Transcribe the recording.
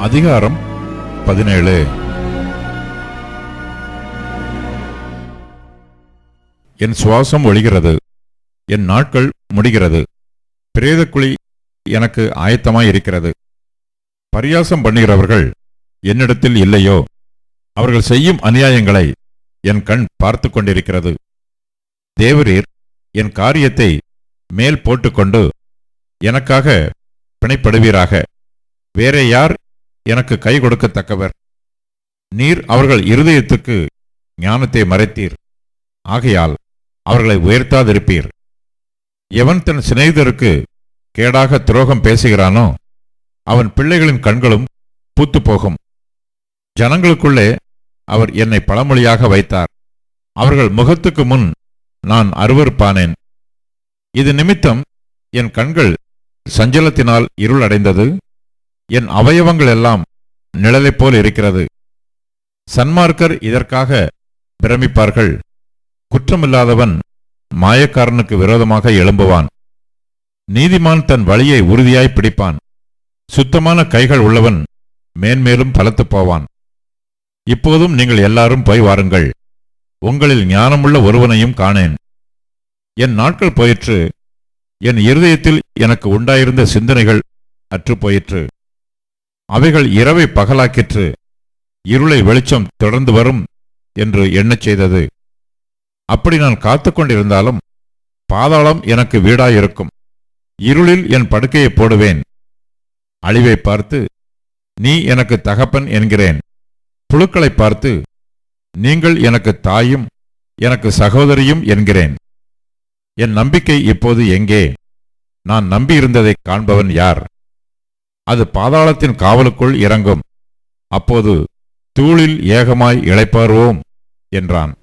அதிகாரம் 17. என் சுவாசம் ஒழிகிறது, என் நாட்கள் முடிகிறது. பிரேதக்குழி எனக்கு ஆயத்தமாயிருக்கிறது. பரியாசம் பண்ணுகிறவர்கள் என்னிடத்தில் இல்லையோ? அவர்கள் செய்யும் அநியாயங்களை என் கண் பார்த்து கொண்டிருக்கிறது. தேவரீர் என் காரியத்தை மேல் போட்டுக்கொண்டு எனக்காக பிணைப்படுவீராக. வேறே யார் எனக்கு கை கொடுக்கத்தக்கவர்? நீர் அவர்கள் இருதயத்துக்கு ஞானத்தை மறைத்தீர், ஆகையால் அவர்களை உயர்த்தாதிருப்பீர். எவன் தன் சிநேகிதருக்கு கேடாக துரோகம் பேசுகிறானோ அவன் பிள்ளைகளின் கண்களும் பூத்துப்போகும். ஜனங்களுக்குள்ளே அவர் என்னை பழமொழியாக வைத்தார். அவர்கள் முகத்துக்கு முன் நான் அருவருப்பானேன். இது நிமித்தம் என் கண்கள் சஞ்சலத்தினால் இருளடைந்தது. என் அவயவங்கள் எல்லாம் நிழலைப் போல் இருக்கிறது. சன்மார்க்கர் இதற்காக பிரமிப்பார்கள். குற்றமில்லாதவன் மாயக்காரனுக்கு விரோதமாக எழும்புவான். நீதிமான் தன் வழியை உறுதியாய் பிடிப்பான். சுத்தமான கைகள் உள்ளவன் மேன்மேலும் பலத்துப் போவான். இப்போதும் நீங்கள் எல்லாரும் போய் வாருங்கள். உங்களில் ஞானமுள்ள ஒருவனையும் காணேன். என் நாட்கள் போயிற்று. என் இருதயத்தில் எனக்கு உண்டாயிருந்த சிந்தனைகள் அற்றுப்போயிற்று. அவைகள் இரவை பகலாக்கிற்று. இருளை வெளிச்சம் தொடர்ந்து வரும் என்று எண்ணச் செய்தது. அப்படி நான் காத்துக்கொண்டிருந்தாலும் பாதாளம் எனக்கு வீடாயிருக்கும். இருளில் என் படுக்கையை போடுவேன். அழிவை பார்த்து நீ எனக்கு தகப்பன் என்கிறேன். புழுக்களை பார்த்து நீங்கள் எனக்கு தாயும் எனக்கு சகோதரியும் என்கிறேன். என் நம்பிக்கை இப்போது எங்கே? நான் நம்பியிருந்ததை காண்பவன் யார்? அது பாதாளத்தின் காவலுக்குள் இறங்கும். அப்போது தூளில் ஏகமாய் இளைப்பாறுவோம் என்றான்.